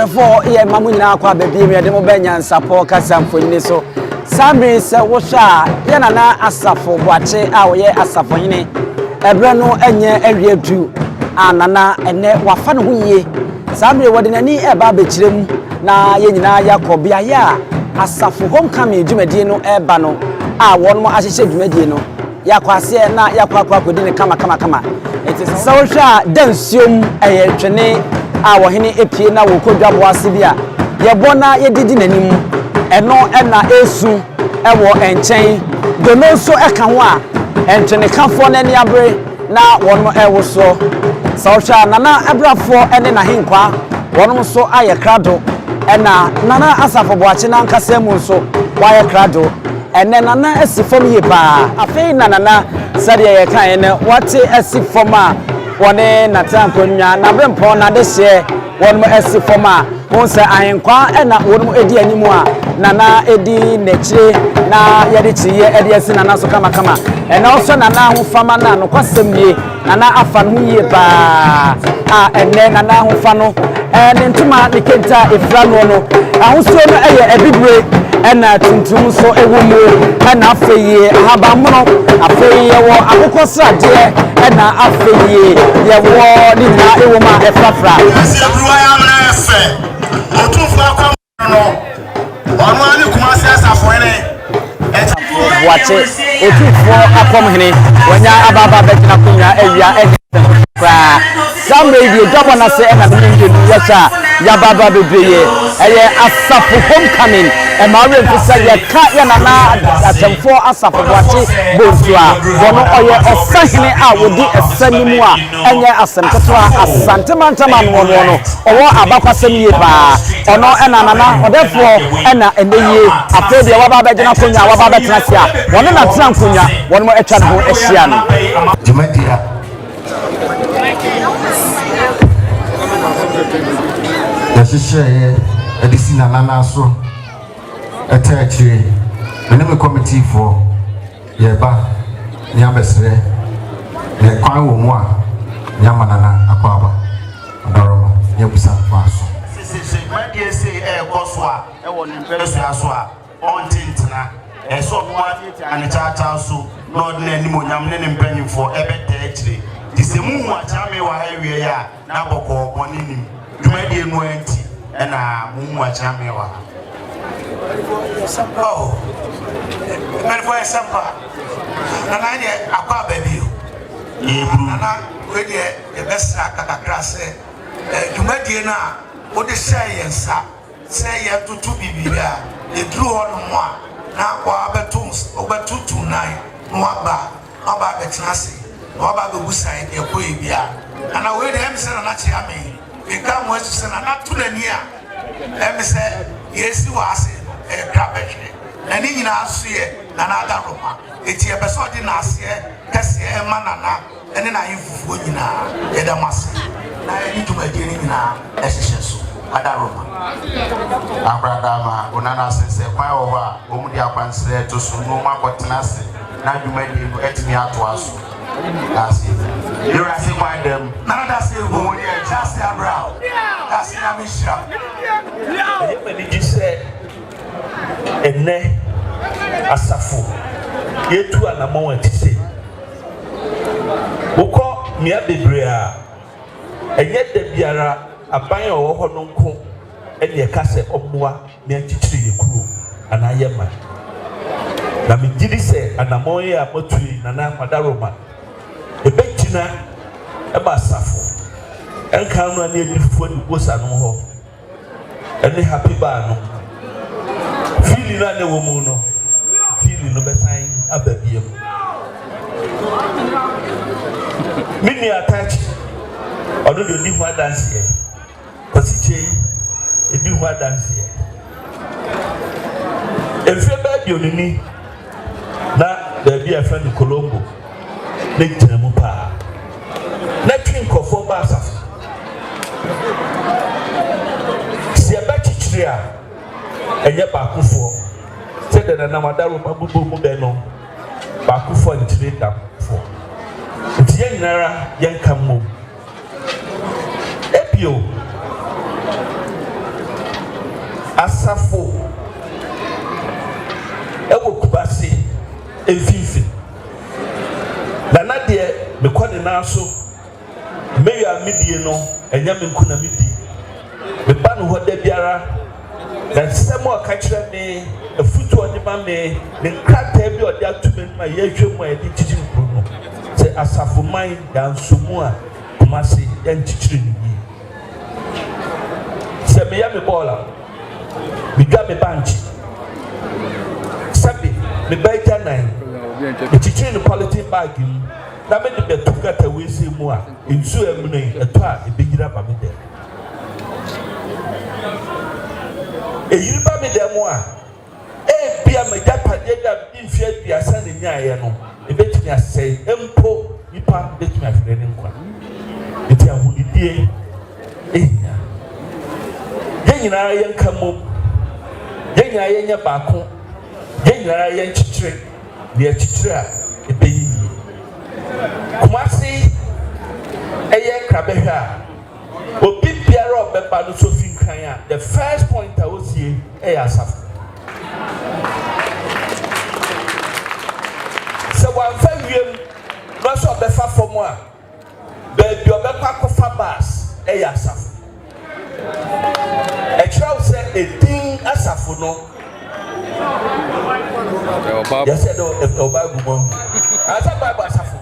for ye mamu nyina akwa baby me de mo ba Nyansapo Akyamfour so Samri se wo sha ye nana Asafo Boakye a wo ye Asafohene ebre no enye awie du anana ene wafa no hoye Samri wo de nani e ba bekirem na ye nyina yakobia ya Asafo homecoming dwumadie no eba no a won mo ahyehye dwumadie no yakwase na yakwakwa kodi ne kama enti se wo sha dansiom eye twene a wo hene epie na wo kodwa boase bia ye bona ye didi nanim eno na esu ewo enchen dono so eka ho a entwene kafo na ne abre na wono ewo so sawsha nana abrafo ene na henkwa wono so aye krado ena nana Asafo Boakye na nkasa mu so waye krado ene nana asifom ye ba afei nana sade ye kan ene wate asifom a wone natankonwa na brempo na de hye wonmo asifom a won se ahenkwa ena wonmo edi animu a nana edi nechire na yede chiye edi asi nana so kama ena oso nana ho fama na no kwasem nie nana afa no ye ba a ene nana ho fa no ene ntuma ne kenta efra no ahoso no eye ebibre ena tuntum so ewumu ena afeye ahabamono afeye wo akoko srade ena afeye ye wo ni na ewuma efrafra sebruwa ya mna efe otunfo akwa no onu ani kumase Asafohene Boakye otunfo akomhene wanya ababa betina kunya ewia fra some radio double na say na me yacha ya baba bebreye eye Asafo homecoming e ma we fisa ya ka ya na Akyamfour Asafo Boakye bontua bono oye osahene a wodi esanimu a enye asemtoa asantemantama no owo abakwasem ye ba ono ena nana odefo ena eneye afede wa baba gina konya wa baba tenasia wono na tena konya wono mo etwa no ehia no jumadia Yashishye edisi na nana so etachire mene me committee for yeba nyabesre ne kwan wo mu a nyama nana akwaba ndaroma nyabusa kwaso sisi madie se koso a wo nimpeso aso a ontintina so mo ani tata so no na animo nyam ne mpanyimfo ebetachire disemu hu achame wa hawie ya na boko bonenim Dumadi no enti ena mumu achame wa oh merfo esampa nana ye akwa baby nana we de e besra kakakra se dumadi na wo de hye yensa se ye tutu bibia e dru hono mo a na kwa betums obetutu nine no aba betinase no aba bebusan e koyi bia nana we de emse na chiame Ika mo esu na na tunani a emise yesi wase krabehwe na ni nyina aso ye na na ada roma eti e beso di na ase kese e manana ene na yifufuo nyina ye da mase na ni tumadi ni nyina ehyehyɛ so ada roma abrada ma onana sense kwan wo a omudi akwansere to so no makotena se na dwumadi no etimi ato aso that's it. You are saying why them? None of that say who you just say brown. That's the mission. When did you say? Ene Asafo. Ye tu anamo wan ti say. Boko mia bebrea. Enye de biara aban owo ho no nko ene ka se omoa me antichiri ye kuro anayema. Na me gidi say anamo ye amotui nana madaroma. Ebetina eba Asafo enka no na edifo ni bosa no ho ene happy ba no fili na ne wo mu no fili no betan ababiem mini attach odo de di ho dance here posiche edi ho dance here efie ba bi onini na da bi afa ni Colombo ne temu pa na twin kofo ba Asafo si aba chichiri a enye baakufo se de na madaro mabubu mu be no baakufo ntire da fo ntiye nyinara yenka mo epio Asafo ewo kubase efifi na na de me kwade na so me ya midie no enya me nku na midi me ba no hoda biara na semo aka kire me afutu ode ma me ne krata bi ode atumi ma ye hwemu e de chichi mpro no se asafo man dansomu a kumase ya nchichiri ni se me ya me bola me ga me banchi sabi me ba janan e chichiri no politics bag na me de betukata we se mu a ensu emu nei eto a ebegira ba me de eyiriba me dem a bia me japade da mfie aduasa ne nyaaye no ebetumi asai empo nipa betumi afere ne nkwa eti ahudidie ehia yenyina yenka mom yenya yenya baako yenyina yen chichire ne chichire a ebeyi kumasi eye krabehwa obi biara obeba no so finkan a the first point I was here Asafo so one fawiem no so obefa from a baby obepa kofa bus Asafo e try say edin Asafo no yes said o Bible mo asa Bible Asafo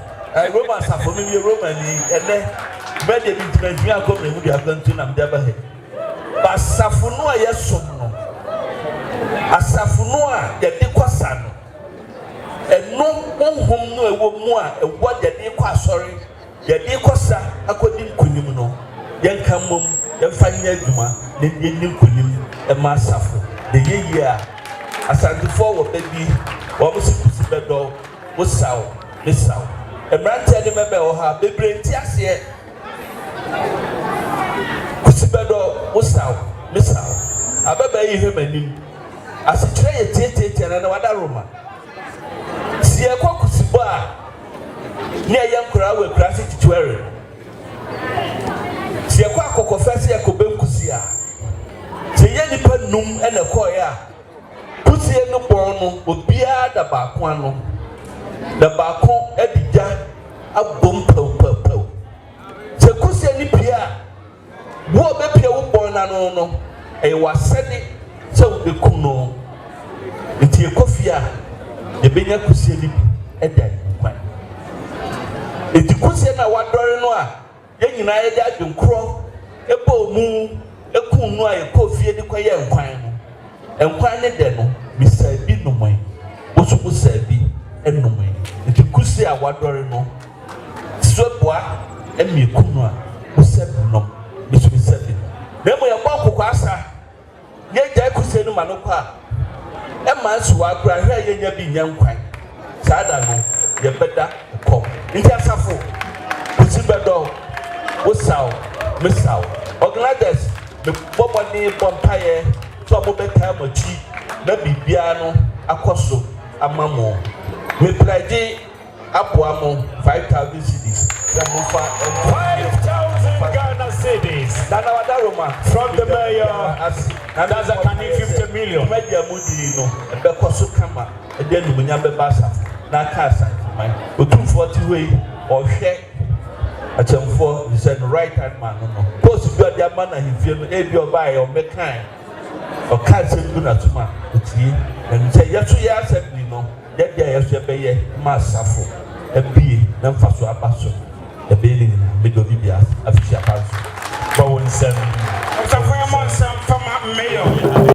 Roman Asafo me Roman ni ene media bi akọ na mu di abantu na mde ba he Asafo no ayesom no Asafo no a de kosa no eno honhom no ewo mu a ewo de kɔ asɔre de kosa akodi nkunim no yenka mom yemfa nya adwuma ne yenni nkunim e ma Asafo de yeyi a asantefo wo baby wo musikusi bedo wo saw mesaw emrante de mebe wo ha bebre nti ase kusibedo musaw misaw ababa yi hwemanim asikyire ye tietietie na wada roma sie kwa kusibo a ne yem kura we kura se titwere sie kwa kokofese ye kobenkusi a se ye nipa num ene koye a kusie no bon no obia da baako ano da baako edija abom pau se kusie ni pia wo be pia wo bon na no e wasede se wo be kum no nti ekofia de benya kusie ni eda kwan eti kusie na wadore no a ye nyina ye de adwenkro ebo mu ekun no a ekofie ni kwaye nkwan no nkwan ne de no bisabi no mwan osubu sabi enumwe eti kusie a wadore no soboa emi ekun no a osabi no bisu sabi nemo ye bɔ kokɔ asa ye gya kusie no manokɔ a ema so agura hwɛ ye nya bi nya nkwan sada no ye beda kɔ nti Asafo kusi bedo wo saw misaw organizers me bɔbɔ ni bompaye so mo beta machi na bibia no akoso amamo me pledge aboa mo 5,000 cedis na mo fa 5,000 Ghana cedis from the mayor and that's a 50 million media mudi no be koso kama e de numunya be basa na kasa man otum 40 way or hwe Akyamfour is the right hand man no post bi ade ama na hifie no e bi oba e o mekan o kasa bi na tuma otie and say yeso ya assembly no de yeso be ye ma Asafo e bi na mfaso abaso e be ni me do bibia afisi abaso ba won sem Asafohene mon sem from mayor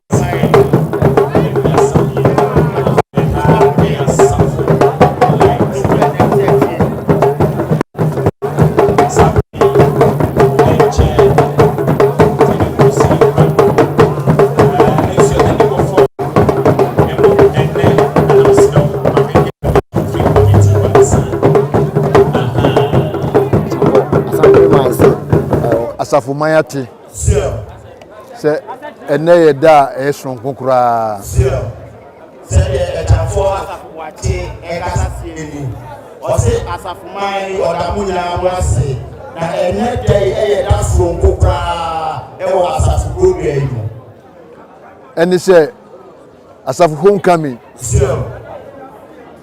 Asafo mayate se ene yeda e sonko kura se de Akyamfour Asafo wate e kasa eni o se Asafo mai odamunya wase na ene dai e yeda sonko kura e wo Asafo program yi and they say Asafo homecoming. Sure.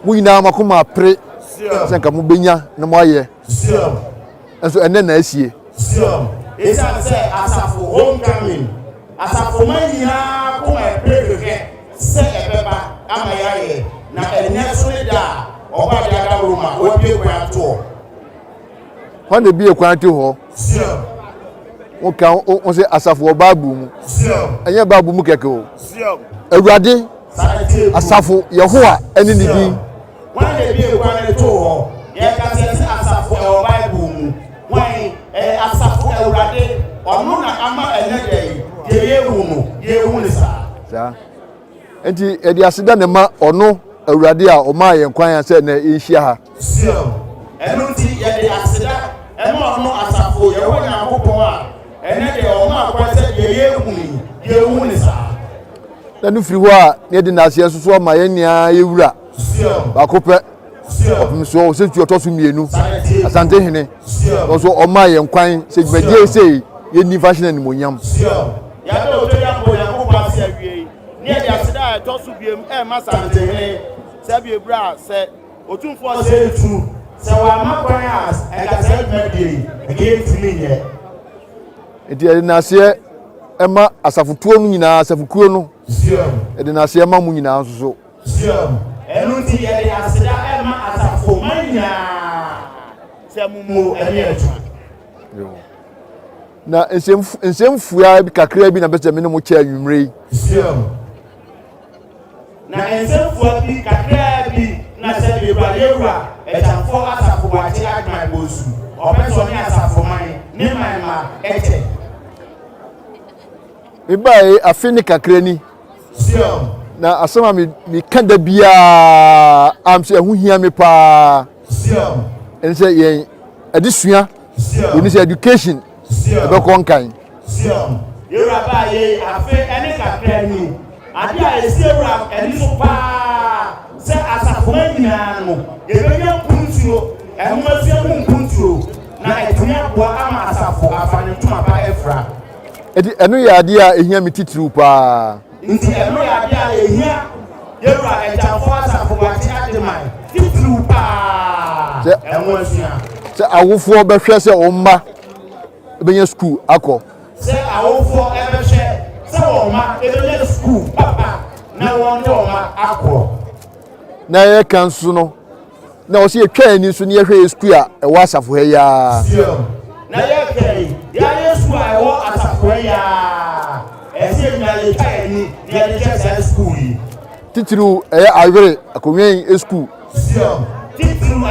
We now makuma pray. Sure. Say kamu benya na mo aye. Sure. And so and then na sie. Sure. It's say Asafo homecoming. Asafo man nyina kuma pray hwehwe say ebeba amayaye na enye so ne da oba dia da roma obi ekwan to. When they be ekwan to ho. Sure. Okay, on say Asafo babu mu. Sure. Enye babu mu keke o. Sure. Awurade Asafo Yehowa eni ni din. When they be ekwan to ho, ye ka say Asafo e Bible mu. When Asafo Awurade ono na ama enye dey ye hu no, ye hu ni sa. Sa. Enti e di aseda ne ma ono Awurade a o ma ye nkwan ya say na ehia ha. Sure. Enu ti ye di aseda e ma ono Asafo ye ho na akopon a ene dey o ma akwa say ye hu ni sa. Na nu firi ho a ne di na ase so ma ye nia ye wura. Sure. Ba kopɛ. Sure. So se tu otosu mienu. Asante hene. Sure. So o ma ye nkwan se djumadi sei ye ni fashion ani monyam. Sure. Ya do to ya bo ya ko ba se awie. Ne di aseda etosu biem e ma sante hene. Se bie bra se otumfo se etu. Se wa ma kwan as e ka se djumadi e ge timi nye. Enti e na ase e ma asafotuo no nyina asafokuo no. Sure. E de na ase e ma mu nyina so. Sure. Enu ti ye di aseda e ma Asafo manya. Se mumu ene etu. Na ensemfua bi kakra bi na bese me no mo cha anwumre. Sure. Na ensemfua bi kakra bi na se bi ba yewura Akyamfour Asafo Boakye adman bosu. Opeso ni Asafo man ni man ma ete. Me bai afini kakra ni. Sure. Na asema mi kanda bia am se hu hia me pa. Sure. En se yen adisua. Sure. Ni se education. Sure. Be konkan. Sure. Yewura ba ye afi ene kakra ni. Ade a esi ewura eni so pa. Se Asafo man nyina no. Ye be nya puntuo. Ehuma se hu puntuo. Na etunya boa ama Asafo afane tuma ba efra. Edi enu ya ade a ehia mi titru pa. Nti enu ya ade a ehia yewura Akyamfour Asafo Boakye adman titru pa. Enwo asua. Se awofo be hwe se o mma ebenya school akọ. Se awofo ebe hwe se o mma ebenya school papa na won de o mma akọ. Na ye kansu no na o se etwa ani so ne ye hwe school a e wa Asafo ha ya. Na ye kai ya yesu a e wo Asafo ha ya. Ese nya ye kai ni ye de chese school yi. Titru awere akonwen school. Titru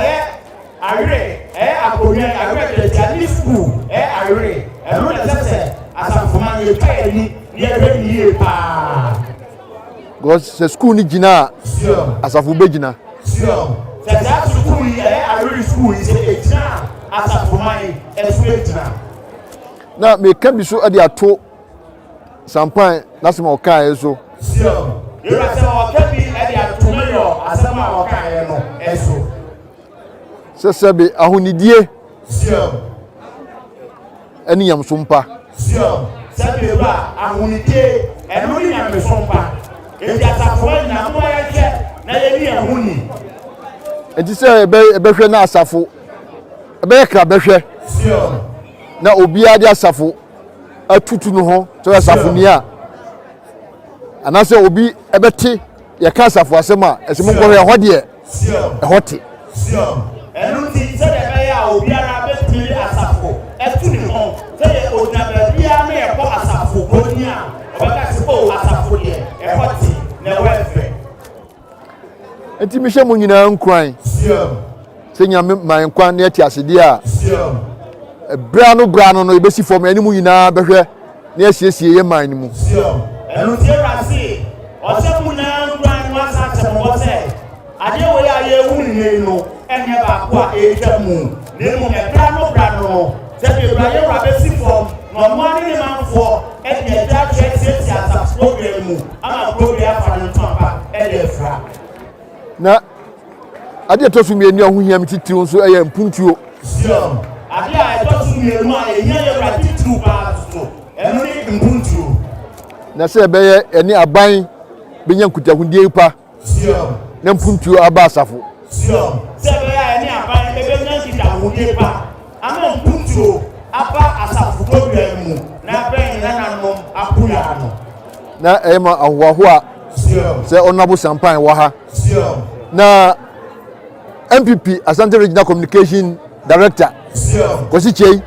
awere akonwen awere de chali school awere. Eno na sese Asafo man ye kai ni ye be ni ye pa. Because se school ni gina Asafo be gina. Sure. Se that school yi awere school yi se ejina Asafo man esu ejina. Na me kan bi so ade ato sampan nasema okan eso. Sure. You are saying okay bi ade ato me yo asema okan ye no eso. Se sebe ahunidie. Sure. Eni yam so mpa. Sure. Sebe ba ahunidie eno ni yam so mpa. Enti Asafo na mo ya hwe na ye ni ahuni. Enti se ebe hwe na Asafo. Ebe ka be hwe. Sure. Na obi ade Asafo atutu no ho so Asafo ni a. Anase obi ebete ye ka Asafo asema esemo ko ye hode. Sure. Hote. Sure. Enu ti se de be ya obi ara be tiri Asafo etu ni ho se ye odna be bia na ye ko Asafo ko ni a obeka se o Asafo de e hote na wefe. Enti mi hye mo nyina nkran. Sure. Se nyame man nkwan na eti asede a. Sure. Bra no ebesi fom ani mu nyina behwe na asiesie ye man ni mu. Sure. Enu ti rasi o se mu na nkwan wa sa che mo se ade wo ya ye hu ni no enye ba ko a e twa mu ne mu me bra no se be bra ye ra be si fom no mo ani ni man fo e de da che se Asafo program mu ama program afa no to apa e de fra. Na ade to so mi eni ahu hiam titiri so eye mpuntuo. Sure. Ade a to so mi enu a ehia ye ra titiri ba so enu ni mpuntuo. na se be eni aban benya nkutahundie pa na mpuntuo aba Asafo se be eni aban benya nkutahundie pa ama mpuntuo aba Asafo program na ben na nanom Appiah no na ema ahoho a se onabo sampan wa ha na MPP Asante Regional Communication Director Kosi Chei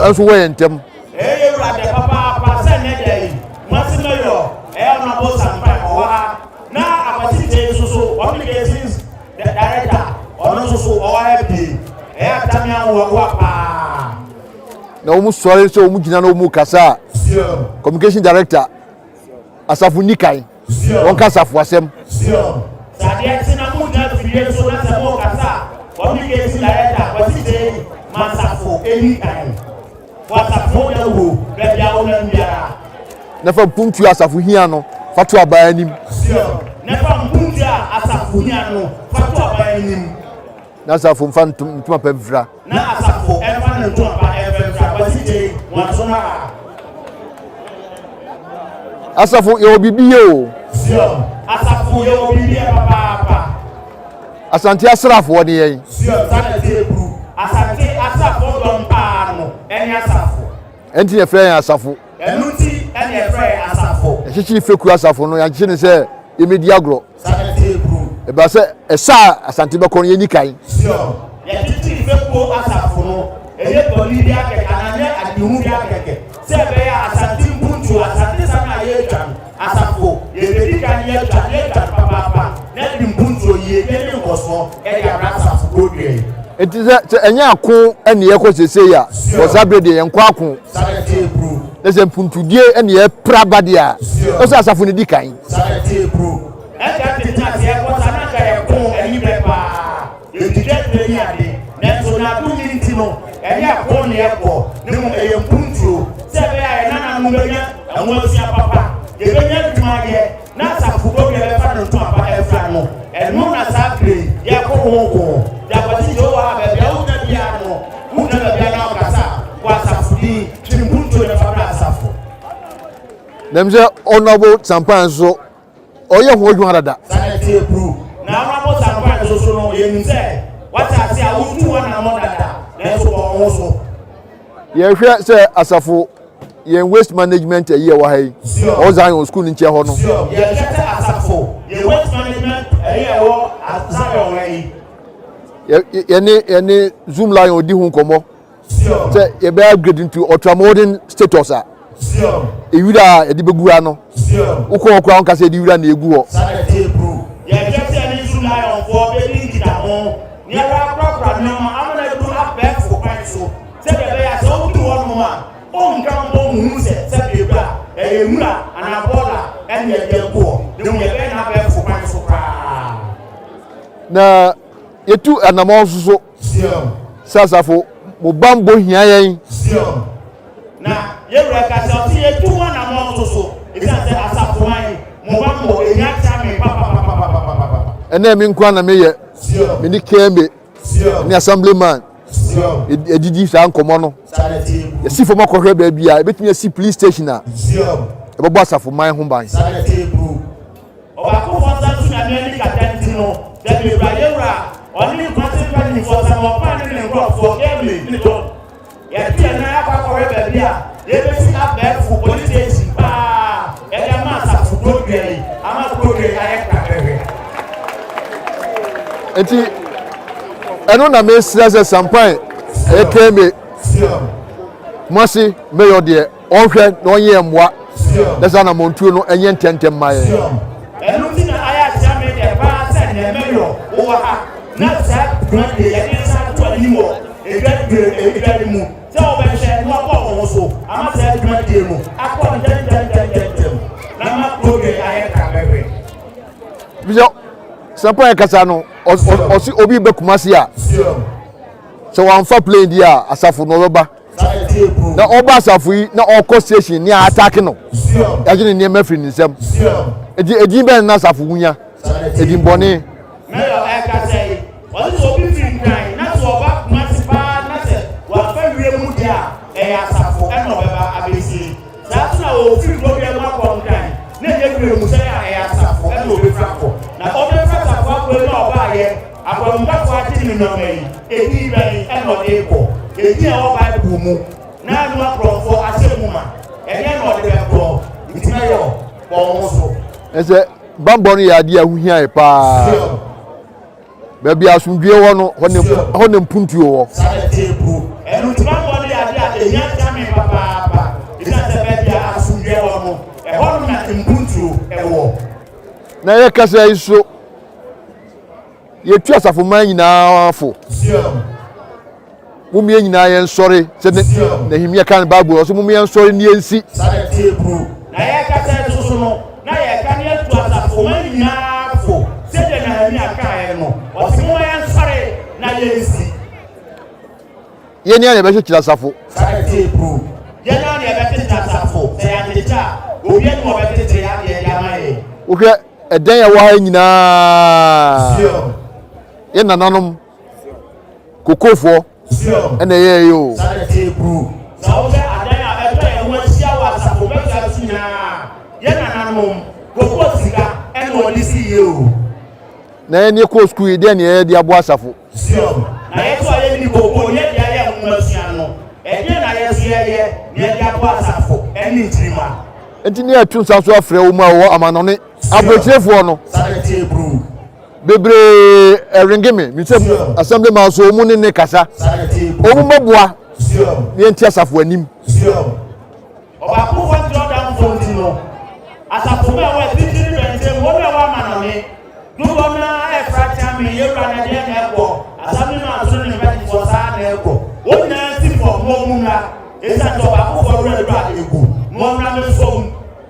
enso we ntem ewura de papa se ne dey masino yo onabo sampan wa ha na Kosi Chei so communications director ono so o wa bi atamian wa pa na omu sori so omu gina na omu kasa communication director Asafo Nikai won ka Asafo asem Sadia tina mu na fie so na se mo kasa communication director Kosi Chei Asafo Nikai Asafo na wo be bia wo na bia na fa puntu Asafo hia no fatu aba anim na fa puntu Asafo hia no fatu aba anim na Asafo mfa ntuma pemfra na Asafo emfa na ntuma pa pemfra Kosi Chei wanso na Asafo ye obibiye o Asafo ye obibiye papa Asante asrafo ne yen Asante Asafo don pa no eni Asafo enti ye frɛ Asafo enuti eni ye frɛ Asafo ehihiri feku Asafo no ya gye ne sɛ yemedi agro sanete bru e ba sɛ esa Asante be kon ye nikai ye titi feku Asafo no eye polidi akeke ananye adihu bi akeke se be ya Asante mpuntu Asante sana ye twan Asafo ye bedi kan ye twan papa na di mpuntu ye eni nkoso e ya Asafo godwe enti sɛ enya ako ene ye kosese ya osabrede ye nkwa ako sanete bru lese mpuntudie ene ye prabade a o sɛ Asafo ne di kan sanete bru eka titina se ko sana ka ye ko eni be pa ye dide treni ade na so na du ni ntino eni ko ne ye ko ne mo ye mpuntu se be ya na no be nya enwo sia papa ye be nya duma ye na Asafo go be fa no to papa e fra no eno na sakre ye ko ho da Kosi Chei wa be bia u na bia no u na bia na kasa wa Asafo ni trimpuntu na fa Asafo nemje honorable sampan so oye ho odwu harada sanete bru na honorable sampan so no ye nse wata se a wutu wa na mo dada na so bo so ye hwɛ sɛ Asafo ye waste management ye wa hai o Zion school nche ho no ye hwɛ Asafo ye waste management ye wo Zion wai ye Zoom line odi hu nkomo sɛ ye be upgrade into ultramodern status a ewira edi begura no ukọ okura on kase edi wira na egu ho sanete bru ye hwɛ sɛ ni Zoom line for be ni kita ho ni ara proper no amana du abɛ fo kwan so sɛ be ya so du ho no ma on kan bo mu sɛ be bra e mura ana bola en ye de go ni mo ye be na abɛ fo kwan so pra na yetu anamo so sɛ Asafo mo bambo hia yen na yewura ka sɛ ɔsi yetu anamo so esi sɛ Asafo man mo bambo enya chame papa ene mi nkwa na me ye me ni kembe ni assemblyman edidi sa nkomo no ye si fo makɔhwɛ ba bia ebetumi asi police station a ebɔbɔ Asafo man ho ban ɔba ko fonsa su na me ni katenti no da be bra yewura oni kwate pa ni fonsa mo pa ni nko for game ni to ye tie na akɔhwɛ ba bia ye be si abɛ fu police station pa e da ma Asafo godwe ama godwe aye kakere enti eno na me sira sɛ sampan e kembe mosi mayor de onhwɛ na onye mmoa desa na montuo no enye ntentem maye enu ti na aya chame de ba se ne mayor wo ha na sa grade ye ni sa to ani mo e grade mu se o be hwɛ no akɔ wo so ama sa grade mu akɔ ntentem na ma ko de aya ka bebe bijo sampan kasa no osi obi be kumasi a so wan fa plane dia Asafo no beba na oba Asafo yi na okɔ station ni attack no ya gine ni mafri ni nsam edi ben na Asafo wunya edi mbone mayor eka say wọ́n ti obi fi nkan na so oba kumasi pa na se wa fa wie mu dia e Asafo e no beba abesi sa na o fi do bi ma ko nkan no me e di bani e no de ko e di e o Bible mu na no akrofo asemu ma e ye no de ko itima yo bo so ese bambo ni ade ahuhia e pa baby asundwe wo no hone mpuntuo wo sare tebu enu bambo ni ade a ehia tame papa isa se baby asundwe wo no e hono na mpuntuo e wo na ye kasa iso ye tu asafo man nyina afo mumie nyina ye nsori se na himia kan Bible o so mumie nsori ni ensi sare tebu na ye kasa iso no na ye kan ye tu asafo man nyina afo se de na himia kan ye no o se mo ye nsori na ye ensi ye ni ane be chira asafo sare tebu ye ni ane be chira asafo se ya ndecha obi en mo be chira ya de amaye wo hwe eden ya wo ha nyina ye nananom kokofo ene ye yo sare tebu sa wo be adan a ebe e wo sia wa asafo be ga sunya ye nananom kokosika ene oni si ye o na ye ni ko school de ne ye de abo asafo na ye so ye ni koko ye de ye nwasua no e de na ye so ye de abo asafo ene ntirima enti ne atu nsaso afre wo ma wo amanone abrochefo no sare tebu bebre eringeme mi se assembly man so mu ne kasa sare tebu o mu maboa ne enti asafo anim oba ku fo Jordan fonti no asafo me wa titiri bente wo me wa manone du wo na e fracha me ye ra na de na eko assembly man so ne be for sa na eko wo na ti fo mo mu na e sa to ba ku fo re ra egu mo na me so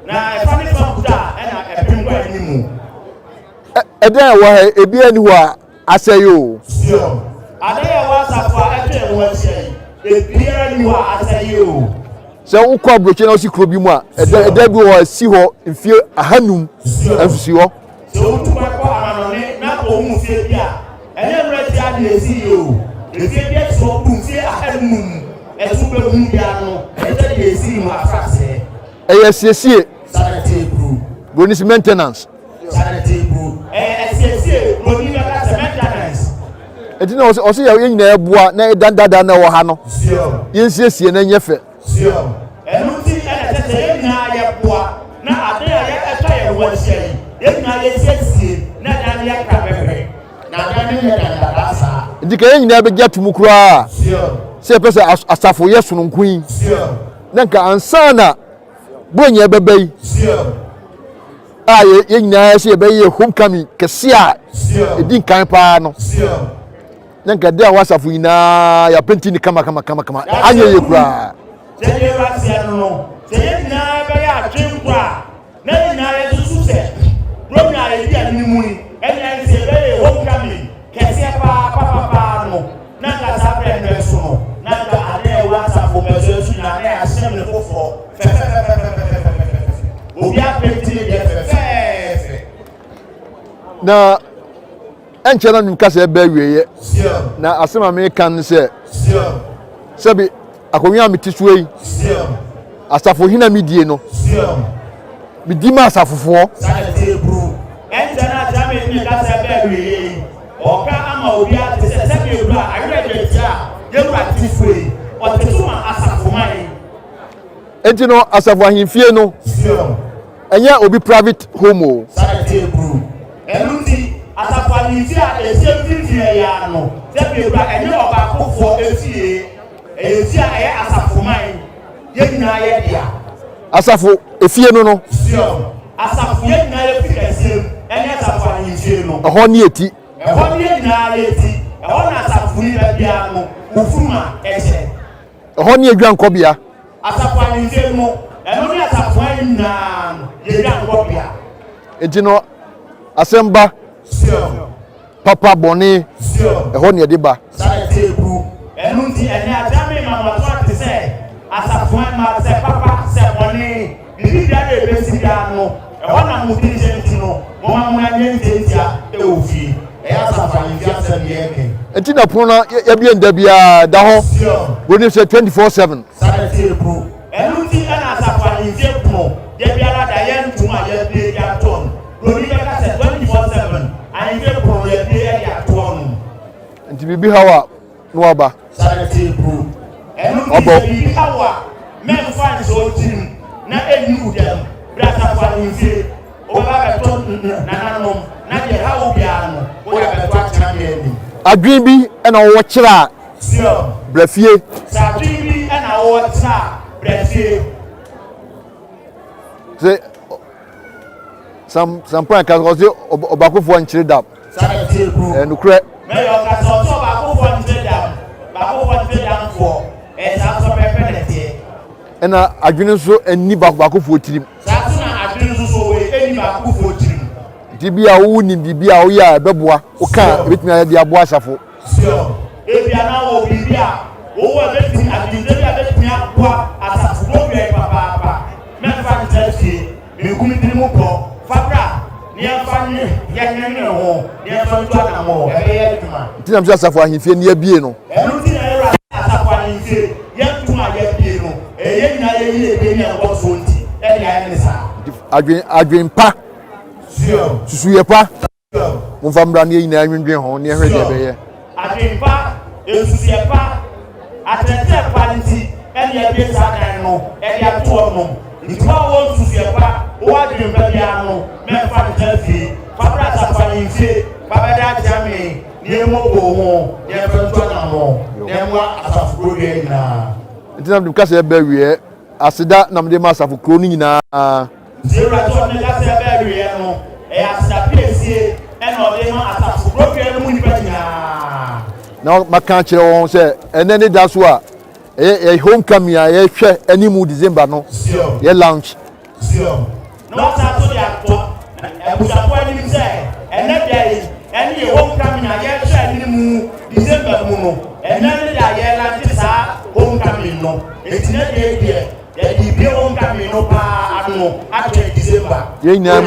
na e fa ni fa kuta e na e pin kwa ni mu eden wa ebi ani ho asayo ade wa asafo a eto e wo ase ebi ani ho asayo se wo kwa broche na si kro bi mu a ede bi ho si ho mfie ahanum afisi ho so tu ba ko amanone na ko mu fie bia ene mra ti ade esi yo e fie bia so bu fie ahanum e su be mu bia no e te de esi mu afase eye siesie sare tebu bonus maintenance sare tebu siesie roni be ka maintenance enti na o se ye nyina eboa na edandada na wo ha no ye siesie na nyefe enu ti ene te ye nyina ye boa na ade ya ye eta ye wo sei ye nyina ye siesie na dan ye ka bebe na dan ne dan sa enti ka ye nyina be gyatum kura se pesa asafo ye sononkun na nka ansana bonye bebai ye nyina se be ye homecoming kesia edin kan pa no na nka de awasafo nyina ya penti ni kama anye ye kura se ye rasia no se ye nyina be ya twinkwa na nyina ye susu se romia ye dia ni mu ni enya se be ye homecoming kesia pa no na nka sabre no so no na nka ade wasafo be so su na na asem ne foforo obi apeti de fe na enche na nim kasa ebe wieye na asema me kan se sebi akonwa metisuei Asafohene midie no midima asafofo sare tebu enche na jame ni kasa ebe wieye oka ama obi ate se sebi ewura ayre tia yewura tifuei otesuma asafomai enti no asafo ahemfie no enya obi private home o sare tebu enuti asafo ahemfie a esemfifie ya no sebi ewura enye oba kofo efie efie a ye asafomai ye nyina ye dia asafo efie no asafo ye nyina ye fikasem enye asafo ahemfie no ho ne eti ehon ye nyina ye eti ehon asafo ni ba bia no ufuma eche ho ne edwan kobia asafo ahemfie no eno ni asafo nyina ye dwan kobia enti no asemba papa boni ho ne de ba sare tebu enunti ene atame mama to ate se asafo ma se papa se boni bibi dia de besi dia no ehon na mu dirigenti no mo ma mu na nyentia e ofi e asafo ahemfie se de eke enti na pono na ya bia nda bia da ho boni se 24/7 sare tebu enunti ena asafo ahemfie pono de biara da ye ntuma ye bi ya ton boni be ka se 24/7 ahemfie pono ye bi ya ton enti bibi hawa no aba sanity pro enu bibi hawa men fans o team na enu dem brasa fa nfi o ba beto nananom na je hawo bia no o ya beto atame ni adwin bi na wo kyera sio brafie adwin bi na wo kyera brafie se some point kan go se obakofo nkyere dam sanity pro nukre me yo ka so obakofo nkyere dam bakofo nkyere dam fo sa so pepe na tie ena adwene so ani bakofo tirim sa so na adwene so we ani bakofo tirim dibia wo ni bibia wo ya beboa wo ka betumi ade aboa asafo sio ebia na wo bibia wo betumi adwene bia betumi aboa asafo bo bi papa me fa ntasi me kumi tirim ko fabra ni afanye ya nyane ho ni afanye na mo ye tuma tinam asafo ahemfie ne abie no enu ti na era asafo ahemfie ye tuma ye bie no ye nyina ye yi ebe ni abo so nti e ni aye ni sa adwen pa sio susu ye pa mo famra ne nyina anwendwen ho ne ehwe de be ye adwen pa esusu ye pa atete pa nti e ni ebe sa dan no e dia to no nti wa wo susu ye pa wo adwen pa bia no me fa ntasi fabra asafo ahemfie babada jame ni mo go ho ye fa na mo ne mo asafo ro ye nyina tinam ka se be wie asida nam de ma asafo kro ni nyina zero to ne ka se be wie no e asida piesie e no de ma asafo ro ye no mu ni pa nyina na maka kire won se ene ne da so a e homecoming a ye hwe animu December no ye launch sio no ta to ya to e bu sa po ni se ene dai ene ye homecoming a ye hwe animu December mu no ene ne da ye launch sa homecoming no etine de de ya di bi homecoming no pa anu atre December ye nyam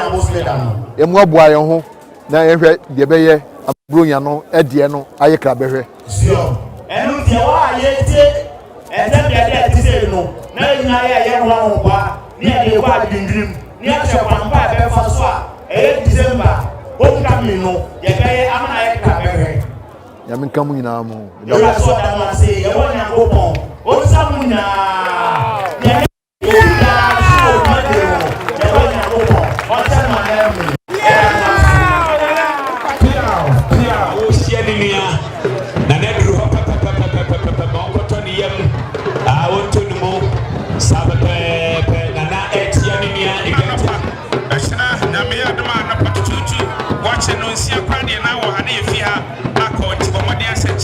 e mu aboa ye ho na ye hwe de be ye abronya no edie no aye kra behwe sio enu tie wa ye tie ete de ti se no na nyina ye no ho ba ni e de kwa dindrim ni a che kwamba be fa so a e December homecoming no ye be ye amana ye kra behwe ya min kamu nyina mo yo la so da ma se ye wonya go pon o sa mu nya ye watching on see a party and I will have a fear. I caught you, but my dear said,